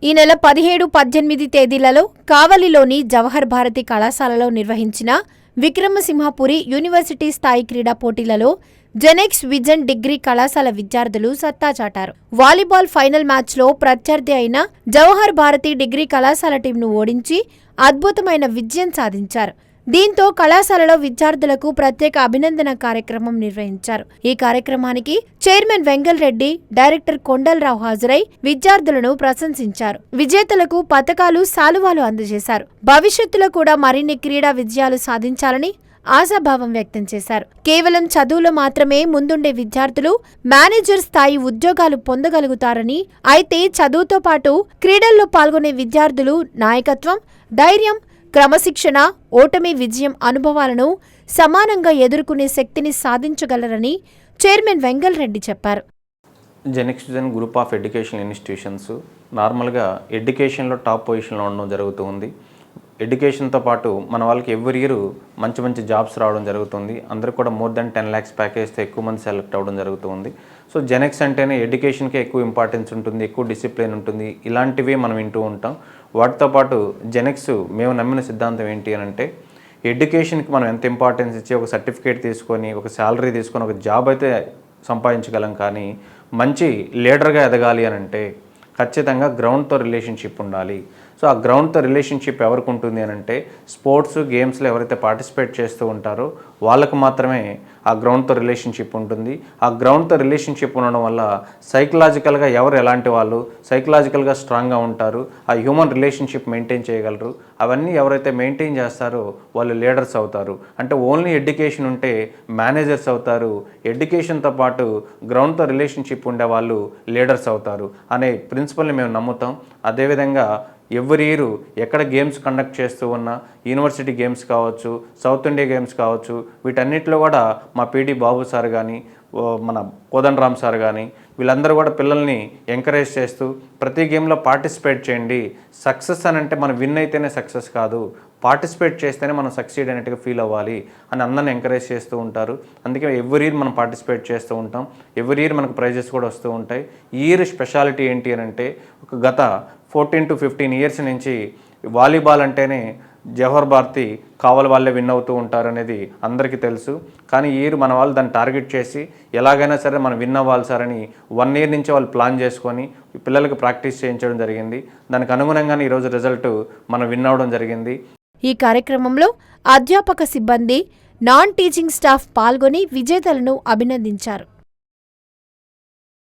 ఈ నెల 17-18 తేదీలలో కావలిలోని జవహర్ భారతి కళాశాలలో నిర్వహించిన విక్రమసింహపురి యూనివర్సిటీ స్థాయి క్రీడా పోటీలలో జెనెక్స్ విజన్ డిగ్రీ కళాశాల విద్యార్థులు సత్తా చాటారు. వాలీబాల్ ఫైనల్ మ్యాచ్లో ప్రత్యర్థి అయిన జవహర్ భారతి డిగ్రీ కళాశాల టీంను ఓడించి అద్భుతమైన విజయం సాధించారు. దీంతో కళాశాలలో విద్యార్థులకు ప్రత్యేక అభినందన కార్యక్రమం నిర్వహించారు. ఈ కార్యక్రమానికి చైర్మన్ వెంగల్ రెడ్డి, డైరెక్టర్ కొండలరావు హాజరై విద్యార్థులను ప్రశంసించారు. విజేతలకు పతకాలు, శాలువాలు అందజేశారు. భవిష్యత్తులో కూడా మరిన్ని క్రీడా విజయాలు సాధించాలని ఆశాభావం వ్యక్తం చేశారు. కేవలం చదువులో మాత్రమే ముందుండే విద్యార్థులు మేనేజర్ స్థాయి ఉద్యోగాలు పొందగలుగుతారని, అయితే చదువుతో పాటు క్రీడల్లో పాల్గొనే విద్యార్థులు నాయకత్వం, ధైర్యం, క్రమశిక్షణ, ఓటమి, విజయం అనుభవాలను సమానంగా ఎదుర్కొనే శక్తిని సాధించగలరని చైర్మన్ వెంగల్ రెడ్డి చెప్పారు. Genex vision group of education institutions నార్మల్గా ఎడ్యుకేషన్లో టాప్ పొజిషన్లో ఉండడం జరుగుతూ ఉంది. ఎడ్యుకేషన్తో పాటు మన వాళ్ళకి ఎవ్రీ ఇయర్ మంచి మంచి జాబ్స్ రావడం జరుగుతుంది. అందరూ కూడా మోర్ దెన్ 10 lakhs ప్యాకేజ్తో ఎక్కువ మంది సెలెక్ట్ అవ్వడం జరుగుతుంది. సో జెనెక్స్ అంటేనే ఎడ్యుకేషన్కే ఎక్కువ ఇంపార్టెన్స్ ఉంటుంది, ఎక్కువ డిసిప్లిన్ ఉంటుంది. ఇలాంటివి మనం వింటూ ఉంటాం. వాటితో పాటు జెనెక్స్ మేము నమ్మిన సిద్ధాంతం ఏంటి అని అంటే, ఎడ్యుకేషన్కి మనం ఎంత ఇంపార్టెన్స్ ఇచ్చి ఒక సర్టిఫికేట్ తీసుకొని, ఒక శాలరీ తీసుకొని, ఒక జాబ్ అయితే సంపాదించగలం. కానీ మంచి లీడర్గా ఎదగాలి అని అంటే ఖచ్చితంగా గ్రౌండ్తో రిలేషన్షిప్ ఉండాలి. సో ఆ గ్రౌండ్తో రిలేషన్షిప్ ఎవరికి ఉంటుంది అని అంటే, స్పోర్ట్స్ గేమ్స్లో ఎవరైతే పార్టిసిపేట్ చేస్తూ ఉంటారో వాళ్ళకు మాత్రమే ఆ గ్రౌండ్తో రిలేషన్షిప్ ఉంటుంది. ఆ గ్రౌండ్తో రిలేషన్షిప్ ఉండడం వల్ల సైకలాజికల్గా ఎవరు ఎలాంటి వాళ్ళు సైకలాజికల్గా స్ట్రాంగ్గా ఉంటారు, ఆ హ్యూమన్ రిలేషన్షిప్ మెయింటైన్ చేయగలరు. అవన్నీ ఎవరైతే మెయింటైన్ చేస్తారో వాళ్ళు లీడర్స్ అవుతారు. అంటే ఓన్లీ ఎడ్యుకేషన్ ఉంటే మేనేజర్స్ అవుతారు, ఎడ్యుకేషన్తో పాటు గ్రౌండ్తో రిలేషన్షిప్ ఉండే వాళ్ళు లీడర్స్ అవుతారు అనే ప్రిన్సిపల్ని మేము నమ్ముతాం. అదేవిధంగా ఎవ్రీ ఇయర్ ఎక్కడ గేమ్స్ కండక్ట్ చేస్తూ ఉన్నా, యూనివర్సిటీ గేమ్స్ కావచ్చు, సౌత్ ఇండియా గేమ్స్ కావచ్చు, వీటన్నిటిలో కూడా మా పీడి బాబు సార్ కానీ, మన కోదండరామ్ సార్ కానీ వీళ్ళందరూ కూడా పిల్లల్ని ఎంకరేజ్ చేస్తూ ప్రతి గేమ్లో పార్టిసిపేట్ చేయండి. సక్సెస్ అని అంటే మనం విన్ అయితేనే సక్సెస్ కాదు, పార్టిసిపేట్ చేస్తేనే మనం సక్సీడ్ అయినట్టుగా ఫీల్ అవ్వాలి అని అందరిని ఎంకరేజ్ చేస్తూ ఉంటారు. అందుకే ఎవ్రీ ఇయర్ మనం పార్టిసిపేట్ చేస్తూ ఉంటాం. ఎవ్రీ ఇయర్ మనకు ప్రైజెస్ కూడా వస్తూ ఉంటాయి. ఈ ఇయర్ స్పెషాలిటీ ఏంటి అని అంటే, ఒక గత 14 to 15 years నుంచి వాలీబాల్ అంటేనే జవహర్ భారతి కావాలి వాళ్ళే విన్ అవుతూ ఉంటారు అనేది అందరికీ తెలుసు. కానీ ఈ ఇయర్ మన వాళ్ళు దాన్ని టార్గెట్ చేసి ఎలాగైనా సరే మనం విన్ అవ్వాలి సార్ అని 1 year నుంచి వాళ్ళు ప్లాన్ చేసుకొని పిల్లలకు ప్రాక్టీస్ చేయించడం జరిగింది. దానికి అనుగుణంగానే ఈరోజు రిజల్ట్ మనం విన్ అవ్వడం జరిగింది. ఈ కార్యక్రమంలో అధ్యాపక సిబ్బంది, నాన్ టీచింగ్ స్టాఫ్ పాల్గొని విజేతలను అభినందించారు.